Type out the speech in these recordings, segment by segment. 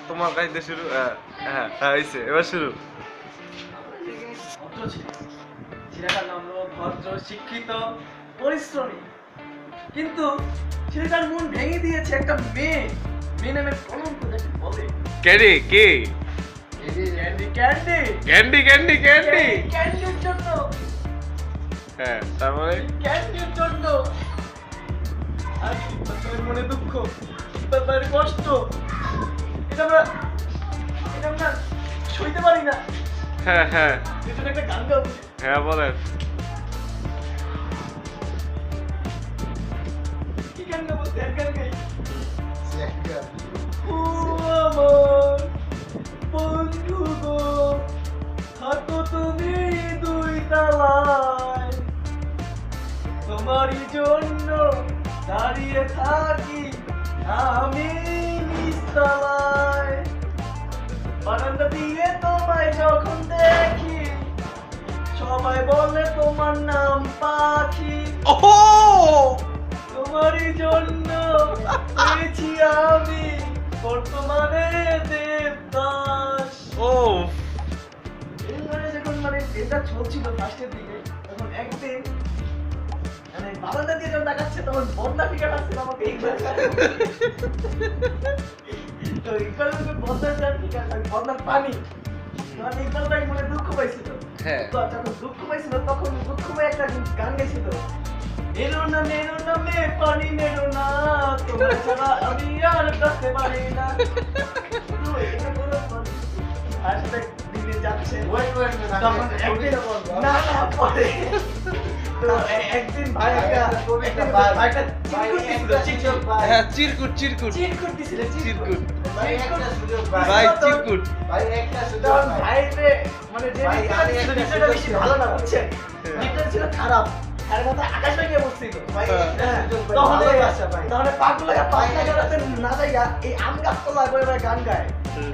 তোমার কাহিনী শুরু। হ্যাঁ হ্যাঁ হয়েছে, এবার শুরু। ভদ্র ছিল, ছেলেটার নাম হলো ভদ্র, শিক্ষিত, পরিশ্রমী। কিন্তু ছেলেটার মন ভেঙে দিয়েছে একটা মেয়ে। মেয়ে নামের কলঙ্ক যাকে বলে। ক্যান্ডি কে? Candy candy candy candy candy. ক্যান্ডির জন্য, হ্যাঁ তারপরে ক্যান্ডির জন্য আর তোর মনে দুঃখ, তার কষ্ট, এটা আমরা এটা আমরা সইতে পারি না। হ্যাঁ হ্যাঁ এর জন্য একটা গান গাবো। হ্যাঁ বলেন। কি গান গাবো? স্যাড গান গাই। ও আমার বন্ধু গো, থাকো তুমি দুই তালায়, তোমারই জন্য দাঁড়িয়ে থাকি আমি নিচতলায়। বারান্দা দিয়ে তোমায় যখন দেখি, সবাই বলে তোমার নাম পাখি। ওহো তোমারই জন্য হয়েছি আমি বর্তমানে দেবদাস। ও এইবারে যখন এটা চলছিল ফার্স্টের দিকে, তখন একদিন বারান্দা দিয়ে যখন দেখাচ্ছে, তখন বন্যা ফিকার আসছিল আমাকে ইকবাল। তো ইকবাল বন্যার যার ফিকার, বন্যার পানি, তখন ইকবাল ভাই মনে দুঃখ পাইছিল। হ্যাঁ। তো যখন দুঃখ পাইছিল, তখন দুঃখ পাই একটা গান গাইছিল, মেরো না মে পানি মেরো না, তোমার ছাড়া আমি আর বাঁচতে পারি না। তো এটা কোনো আর সাথে দিনে যাচ্ছে, তখন একদিন না না পরে তো একদিন ভাই একটা হ্যাঁ চিরকুট চিরকুট চিরকুট দিছিল, চিরকুট ভাই একটা সুযোগ ভাই। ভাই চিরকুট। ভাই একটা সুযোগ তখন ভাই। ভাই রে মানে যে ভাই, দিকটা আমি ছিল, একটা দিকটা বেশি সুযোগ ভালো না, দিই। বুঝছেন? হ্যাঁ। দিকটা ছিল খারাপ, আর কথা আকাশ ভেঙে বসছিল। ভাই একটা হ্যাঁ, সুযোগ ভাই। তখন ভালোবাসা ভাই। তখন পাগলা গাড়াতে না যাইয়া এই আম গাছ তলায় বসে বসে গান গায়।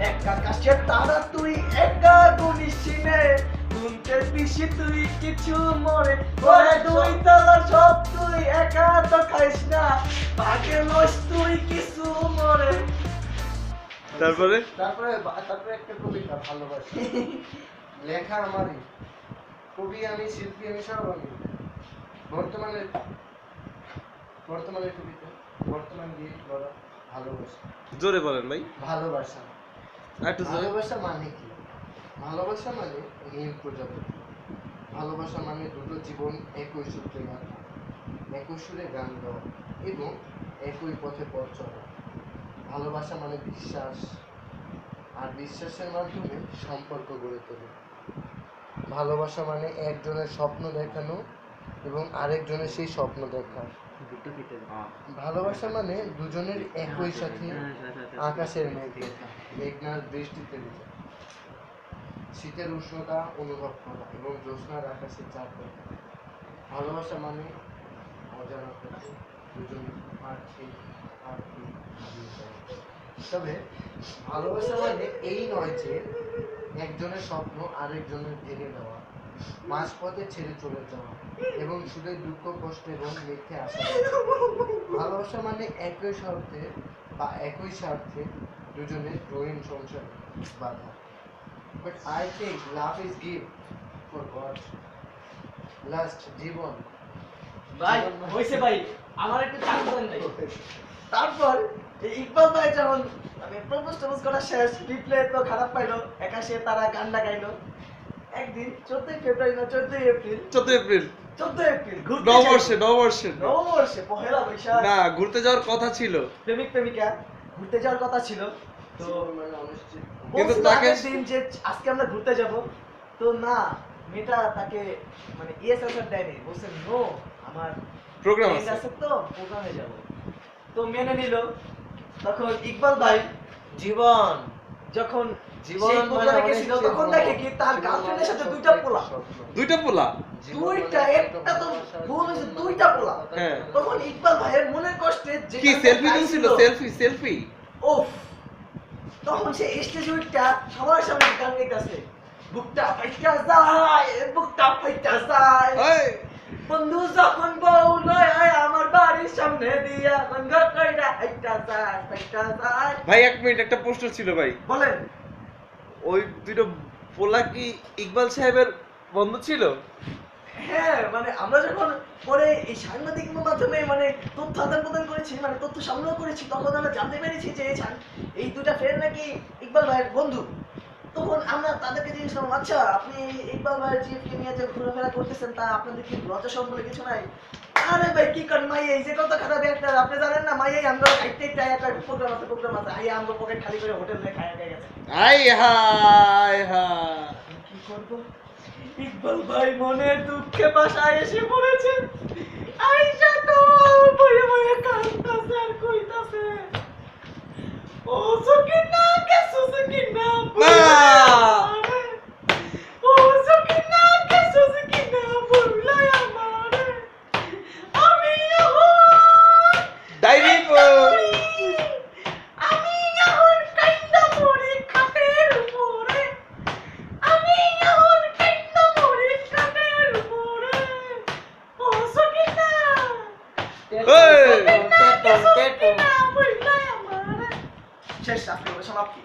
এক আকাশের তারা তুই একা গুনিস চিনে, গুনতে পিছি তুই কিছু মরে, ওরে দুই তলা সব তুই একা তো খাইস না, ভাগে লস তুই কিছু মরে। তারপরে তারপরে একটা কবিতা ভালোবাসা। লেখা আমারই, কবি আমি, শিল্পী আমি, সব আমি। বর্তমানে কবিতা, বর্তমান দিয়ে বলা ভালোবাসা। জোরে বলেন ভাই, ভালোবাসা একটু জোরে। ভালোবাসা মানে কি? ভালোবাসা মানে নীল প্রজাপতি। ভালোবাসা মানে দুটো জীবন একই সূত্রে গাঁথা, একই সুরে গান গাওয়া এবং একই পথে পথ চলা। ভালোবাসা মানে বিশ্বাস, আর বিশ্বাসের মাধ্যমে সম্পর্ক গড়ে তোলে। ভালোবাসা মানে একজনের স্বপ্ন দেখানো এবং আরেকজনের সেই স্বপ্ন দেখা। ভালোবাসা মানে দুজনের একই সাথে আকাশের মেঘ দেখা, মেঘনার বৃষ্টিতে ভেজা, শীতের উষ্ণতা অনুভব করা এবং জ্যোৎস্নার আকাশে চাপ দেখা। ভালোবাসা মানে অজানা পথে দুজন প্রার্থী প্রার্থী হারিয়ে যায়। তবে ভালোবাসা মানে এই নয় যে একজনের স্বপ্ন আরেকজনের ভেঙে দেওয়া, মাঝপথে ছেড়ে চলে যাওয়া এবং শুধু দুঃখ কষ্ট এবং মিথ্যে আশা করা। ভালোবাসা মানে একই স্বার্থে বা একই স্বার্থে দুজনের রঙিন সংসারে বাধা। But I think love is gift for God. Last জীবন। ভাই হইছে ভাই, আমার একটু চান্স দেন ভাই। তারপর এই ইকবাল ভাই যখন প্রপোজ করা শেষ, রিপ্লে তো খারাপ পাইলো, একাশে তারা গানটা গাইলো। একদিন 14 ফেব্রুয়ারি না 14 এপ্রিল, 14 এপ্রিল 14 এপ্রিল ঘুরতে নববর্ষে যাইতো। নববর্ষে নববর্ষে পহেলা বৈশাখ, না ঘুরতে যাওয়ার কথা ছিল, প্রেমিক প্রেমিকা ঘুরতে যাওয়ার কথা ছিল। তো জীবন মানে অনিশ্চিত। কিন্তু বলছিল তাকে- আগের দিন যে আজকে আমরা ঘুরতে যাব, তো না মেয়েটা তাকে মানে ইয়েস আনসার দেয়নি, বলছে নো আমার প্রোগ্রাম friend আছে। আছে তো প্রোগ্রামে যাব। তো মেনে নিল। তখন ইকবাল ভাই জীবন যখন জীবন সেই মানে প্রোগ্রামে অনেক গেছিল, কিছু তখন বড়। দেখে কি তার জীবন গার্লফ্রেন্ডের সাথে মানে দুইটা পোলা, স্বপ্ন। দুইটা পোলা। জীবন দুইটা, মানে একটা তো ভালোবাসার ভুল হয়েছে, জীবন দুইটা মানে পোলা। হ্যাঁ। তখন ইকবাল ভাইয়ের মনের কষ্টে কি যেখানে সেলফি গাইছিল, তুলছিল? সেলফি সেলফি ওফ, তখন সে স্টেজে উঠটা সবার সামনে গান গাইতেছে, বুকটা ফাইটা যায়, বুকটা ফাইটা যায়, এই বন্ধু যখন বউ লয় আয় আমার বাড়ির সামনে দিয়া গঙ্গ কইরা হাইটা যায় ভাই 1 মিনিট, একটা প্রশ্ন ছিল ভাই। বলেন। ওই দুটো পোলা কি ইকবাল সাহেবের বন্ধু ছিল? হ্যাঁ মানে আমরা যখন পরে এই সাংবাদিক মাধ্যমে মানে তথ্য আদান প্রদান করেছি, মানে তথ্য সংগ্রহ করেছি, তখন আমরা জানতে পেরেছি যে এই দুটা ফ্রেন্ড নাকি ইকবাল ভাইয়ের বন্ধু। তখন আমরা তাদেরকে জিজ্ঞেস করলাম, আচ্ছা আপনি ইকবাল ভাইয়ের জিএফকে নিয়ে যে ঘোরাফেরা করতেছেন তা আপনাদের কি লজ্জা শরম বলে কিছু নাই? আরে ভাই কি করেন মাই, এই যে কত খারাপ একটা আপনি জানেন না, মাই আমরা খাইতে একটা প্রোগ্রাম আছে আই আমরা পকেট খালি করে হোটেল নিয়ে খাইয়া গেছে। আই হাই হাই, কি করবো? ইকবাল ভাই মনের দুঃখে বাসায় এসে পড়েছে। আইসা তো বয়ে বয়ে কাঁদতাছে আর কইতাছে, ও সকিনা কেসো সকিনা মা! ও সকিনা কেসো সকিনা বললাই আমারে আমি ডাইরি আমি এখন কাইন্দা মরি খাটের উপরে, আমি এখন কাইন্দা মরি খাটের উপরে, ও সকিনা সকিনা বললাই আমারে। শেষ, আজকে সমাপ্তি।